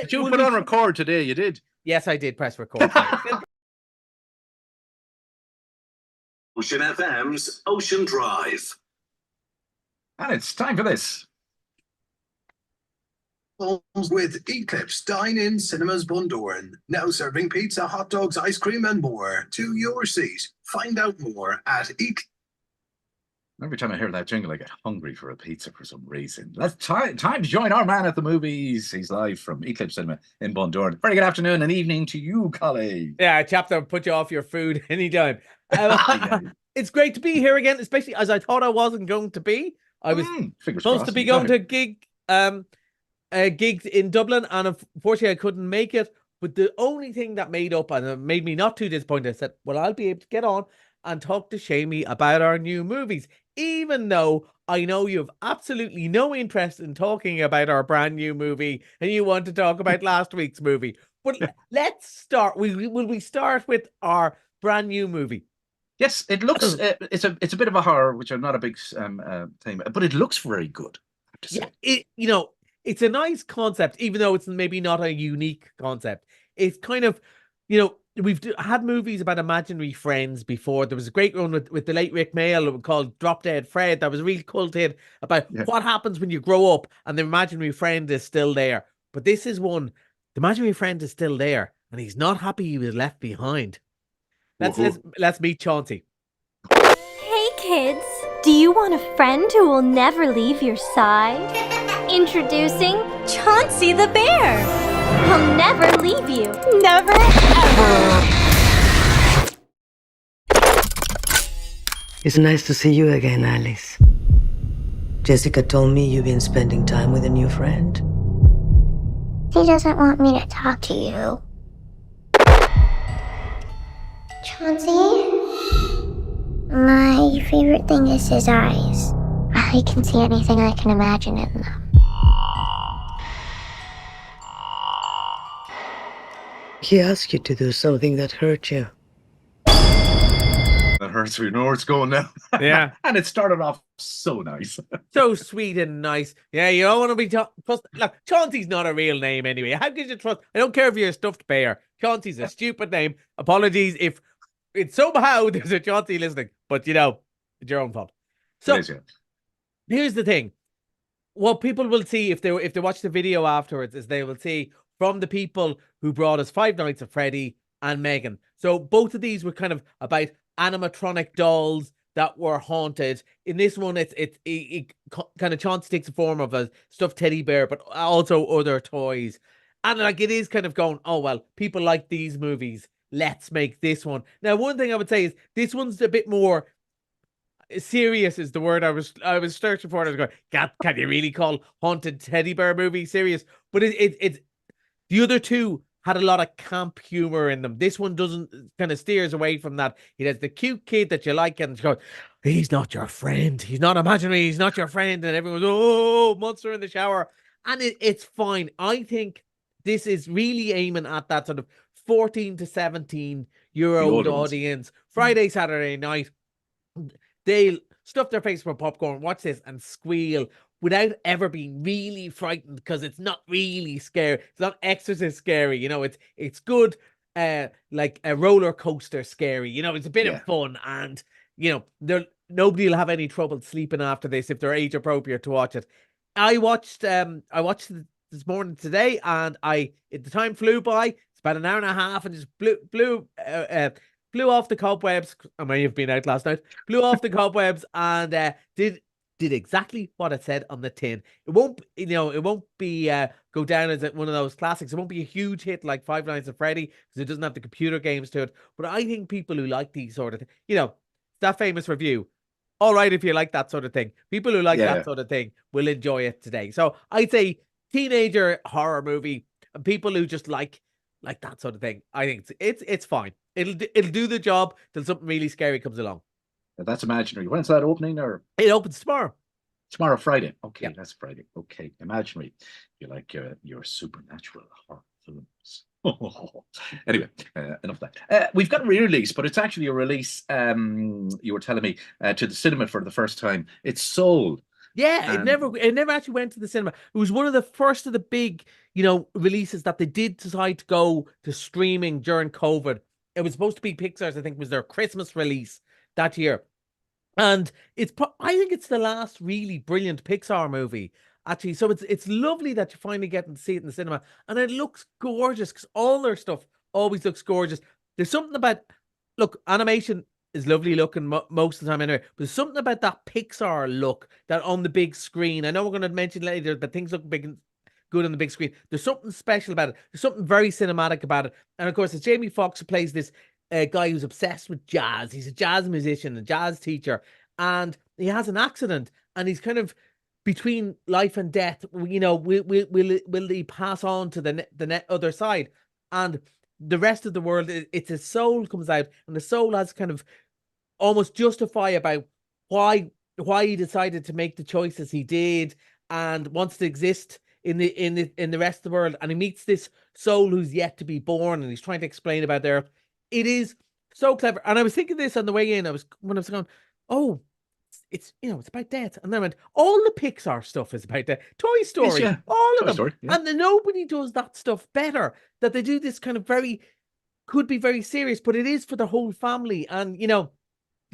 Did you put on record today? You did. Yes, I did press record. Ocean FM's Ocean Drive. And it's time for this. With Eclipse Dine-In Cinemas Bundoran. Now serving pizza, hot dogs, ice cream and more. To your seat. Find out more at Eclipse. Every time I hear that jingle, I get hungry for a pizza for some reason. Let's time to join our man at the movies. He's live from Eclipse Cinema in Bundoran. Very good afternoon and evening to you, Collie. Yeah, chap, that will put you off your food anytime. It's great to be here again, especially as I thought I wasn't going to be. I was supposed to be going to a gig in Dublin, and unfortunately I couldn't make it. But the only thing that made up and made me not too disappointed, I said, well, I'll be able to get on and talk to Seamie about our new movies, even though I know you have absolutely no interest in talking about our brand new movie and you want to talk about last week's movie. But let's start. Will we start with our brand new movie? Yes, it looks it's a bit of a horror, which I'm not a big thing, but it looks very good. I have to say. Yeah, it's a nice concept, even though it's maybe not a unique concept. It's kind of, we've had movies about imaginary friends before. There was a great one with the late Rick Mayall called Drop Dead Fred. That was a really cool hit about what happens when you grow up and the imaginary friend is still there. But this is one, the imaginary friend is still there and he's not happy he was left behind. Let's meet Chauncey. Hey kids, do you want a friend who will never leave your side? Introducing Chauncey the bear. He'll never leave you. Never, ever. It's nice to see you again, Alice. Jessica told me you've been spending time with a new friend. He doesn't want me to talk to you. Chauncey? My favorite thing is his eyes. I can see anything I can imagine in them. He asked you to do something that hurt you. That hurts. We know where it's going now. Yeah. And it started off so nice. So sweet and nice. Yeah, you don't want to be trust. Look, Chauncey's not a real name anyway. How could you trust? I don't care if you're a stuffed bear. Chauncey's a stupid name. Apologies if it's somehow there's a Chauncey listening, but it's your own fault. So here's the thing. What people will see if they watch the video afterwards is they will see from the people who brought us Five Nights at Freddy and Megan. So both of these were kind of about animatronic dolls that were haunted. In this one, it kind of Chauncey takes the form of a stuffed teddy bear, but also other toys. And it is kind of going, oh, well, people like these movies. Let's make this one. Now, one thing I would say is this one's a bit more serious is the word I was searching for. I was going, can you really call haunted teddy bear movie serious? But it's the other two had a lot of camp humor in them. This one doesn't, kind of steers away from that. It has the cute kid that you like and goes, he's not your friend. He's not imaginary. He's not your friend. And everyone's, oh, monster in the shower. And it's fine. I think this is really aiming at that sort of 14 to 17-year-old audience. Friday, Saturday night, they'll stuff their face for popcorn, watch this and squeal without ever being really frightened because it's not really scary. It's not Exorcist scary. It's good, like a roller coaster scary. It's a bit of fun and, nobody will have any trouble sleeping after this if they're age appropriate to watch it. I watched this morning today and the time flew by. It's about an hour and a half and just blew off the cobwebs. I may have been out last night. Blew off the cobwebs and did exactly what it said on the tin. It won't be go down as one of those classics. It won't be a huge hit like Five Nights at Freddy because it doesn't have the computer games to it. But I think people who like these sort of things, that famous review, all right if you like that sort of thing. People who like that sort of thing will enjoy it today. So I'd say teenager horror movie and people who just like that sort of thing. I think it's fine. It'll do the job till something really scary comes along. That's imaginary. When's that opening? Or it opens tomorrow. Tomorrow, Friday. Okay, that's Friday. Okay, imaginary. You like your supernatural horror films. Anyway, enough of that. We've got a re-release, but it's actually a release. You were telling me to the cinema for the first time. It's Soul. Yeah, it never actually went to the cinema. It was one of the first of the big, releases that they did decide to go to streaming during COVID. It was supposed to be Pixar's, I think, was their Christmas release that year. And I think it's the last really brilliant Pixar movie, actually. So it's lovely that you're finally getting to see it in the cinema. And it looks gorgeous because all their stuff always looks gorgeous. There's something about, look, animation is lovely looking most of the time anyway. But there's something about that Pixar look that on the big screen. I know we're going to mention later, but things look big and good on the big screen. There's something special about it. There's something very cinematic about it. And of course, it's Jamie Foxx who plays this guy who's obsessed with jazz. He's a jazz musician, a jazz teacher, and he has an accident, and he's kind of between life and death. Will he pass on to the other side? And the rest of the world, it's his soul comes out, and the soul has kind of almost justify about why he decided to make the choices he did, and wants to exist in the rest of the world. And he meets this soul who's yet to be born, and he's trying to explain about their. It is so clever. And I was thinking this on the way in. When I was going, oh, it's about death. And then I went, all the Pixar stuff is about death. Toy Story, all of them. Story, yeah. And then nobody does that stuff better. That they do this kind of could be very serious, but it is for the whole family. And, kind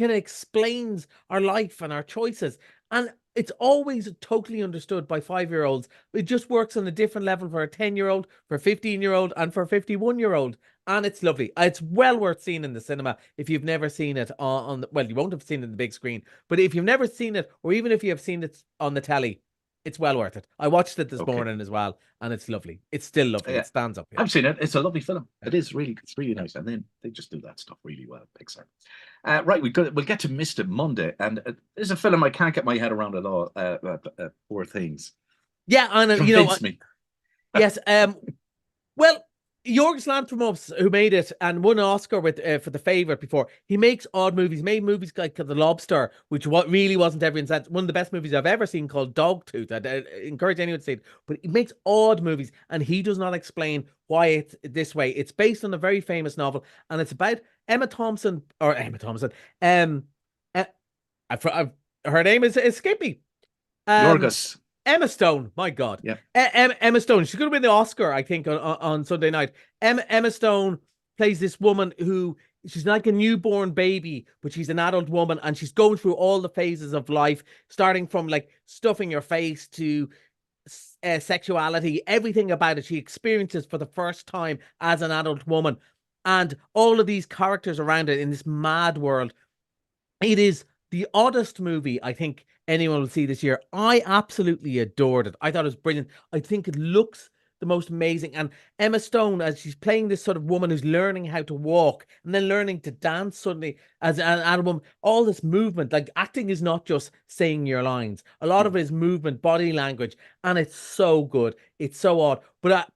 of explains our life and our choices. And it's always totally understood by 5-year-olds. It just works on a different level for a 10-year-old, for a 15-year-old, and for a 51-year-old. And it's lovely. It's well worth seeing in the cinema if you've never seen it well, you won't have seen it on the big screen, but if you've never seen it, or even if you have seen it on the telly, it's well worth it. I watched it this morning as well, and it's lovely. It's still lovely. It stands up. Yeah. I've seen it. It's a lovely film. It is really, it's really nice. And then they just do that stuff really well, Pixar. Right, we'll get to Missed It Monday, and there's a film I can't get my head around at all. Poor Things. Yeah, and Convince me. Yes. Well, Yorgos Lanthimos, who made it and won an Oscar with for The Favourite before, he makes odd movies. He made movies like The Lobster, which really wasn't everyone's. That's one of the best movies I've ever seen, called Dogtooth. I'd encourage anyone to see it. But he makes odd movies, and he does not explain why it's this way. It's based on a very famous novel, and it's about Emma Thompson. Her name is escaped me. Yorgos. Emma Stone, my God. Yeah. Emma Stone. She's going to win the Oscar, I think, on Sunday night. Emma Stone plays this woman who, she's like a newborn baby, but she's an adult woman, and she's going through all the phases of life, starting from like stuffing your face to sexuality, everything about it. She experiences for the first time as an adult woman, and all of these characters around it in this mad world. It is the oddest movie I think anyone will see this year. I absolutely adored it. I thought it was brilliant. I think it looks the most amazing. And Emma Stone, as she's playing this sort of woman who's learning how to walk and then learning to dance suddenly as an woman, all this movement, like acting is not just saying your lines. A lot of it is movement, body language, and it's so good. It's so odd. But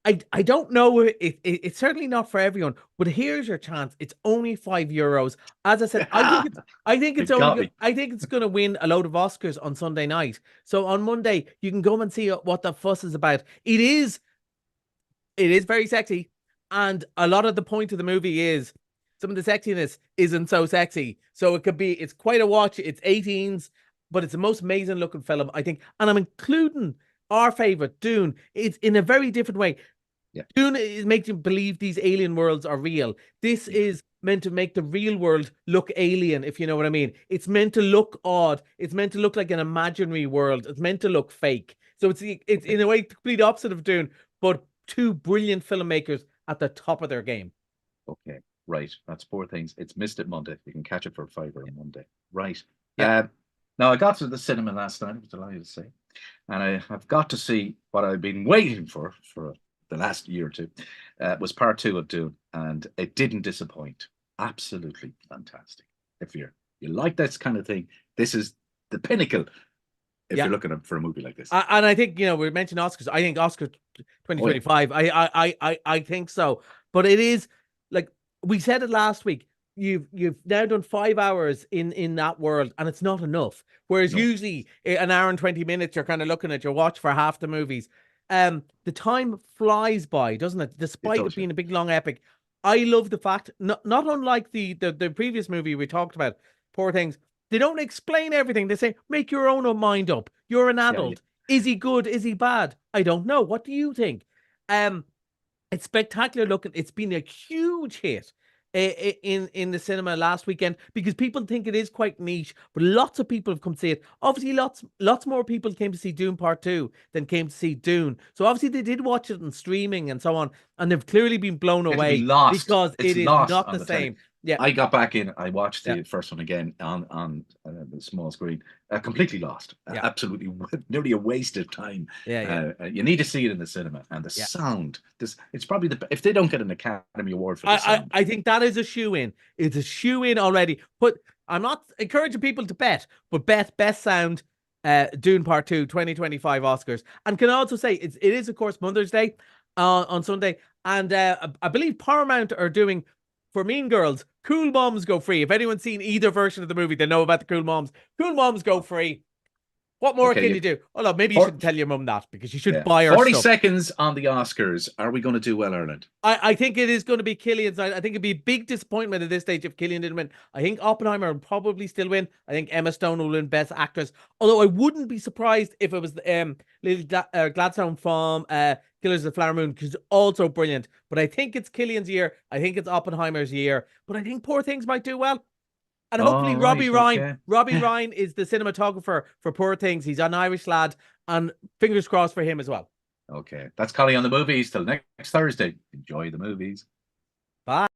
I don't know. It's certainly not for everyone, but here's your chance. It's only €5. As I said, I think it's going to win a load of Oscars on Sunday night. So on Monday, you can go and see what the fuss is about. It is very sexy, and a lot of the point of the movie is some of the sexiness isn't so sexy. So it's quite a watch. It's 18s, but it's the most amazing looking film, I think. And I'm including our favorite, Dune. It's in a very different way. Yeah. Dune makes you believe these alien worlds are real. This is meant to make the real world look alien, if you know what I mean. It's meant to look odd. It's meant to look like an imaginary world. It's meant to look fake. So it's in a way the complete opposite of Dune, but two brilliant filmmakers at the top of their game. Okay, right. That's Poor Things. It's Missed It Monday. You can catch it for $5 on Monday. Right. Yeah. Now, I got to the cinema last night, I was delighted to say, and I've got to see what I've been waiting for the last year or two, was part 2 of Dune, and it didn't disappoint. Absolutely fantastic. If you like this kind of thing, this is the pinnacle if you're looking for a movie like this. And I think, we mentioned Oscars. I think Oscar 2025, I think so. But it is, like we said it last week, you've now done 5 hours in that world, and it's not enough. Whereas usually an hour and 20 minutes, you're kind of looking at your watch for half the movies. The time flies by, doesn't it? Despite it being a big long epic. I love the fact, not unlike the previous movie we talked about, Poor Things, They don't explain everything. They say, make your own mind up. You're an adult. Is he good? Is he bad? I don't know. What do you think? It's spectacular looking. It's been a huge hit in the cinema last weekend because people think it is quite niche, but lots of people have come to see it. Obviously, lots more people came to see Dune Part 2 than came to see Dune. So obviously they did watch it on streaming and so on, and they've clearly been blown away because It's it is lost not on the telly. same. Yeah, I got back in. I watched the first one again on the small screen. Completely lost. Absolutely, nearly a waste of time. You need to see it in the cinema, and the sound. It's probably if they don't get an Academy Award for the sound. I think that is a shoe-in. It's a shoe-in already. But I'm not encouraging people to bet, but bet best sound Dune Part 2 2025 Oscars. And can I also say it is of course Mother's Day on Sunday, and I believe Paramount are doing, for Mean Girls, Cool Moms go free. If anyone's seen either version of the movie, they know about the Cool Moms. Cool Moms go free. What more can you do? Oh no, maybe you shouldn't tell your mum that because you should buy her 40 stuff. seconds on the Oscars. Are we going to do well, Ireland? I think it is going to be Cillian's. I think it'd be a big disappointment at this stage if Cillian didn't win. I think Oppenheimer will probably still win. I think Emma Stone will win Best Actress. Although I wouldn't be surprised if it was Lily Gladstone from Killers of the Flower Moon, because also brilliant. But I think it's Cillian's year. I think it's Oppenheimer's year. But I think Poor Things might do well. And hopefully Robbie Ryan. Robbie Ryan is the cinematographer for Poor Things. He's an Irish lad, and fingers crossed for him as well. Okay, that's Collie on the movies. Till next Thursday. Enjoy the movies. Bye.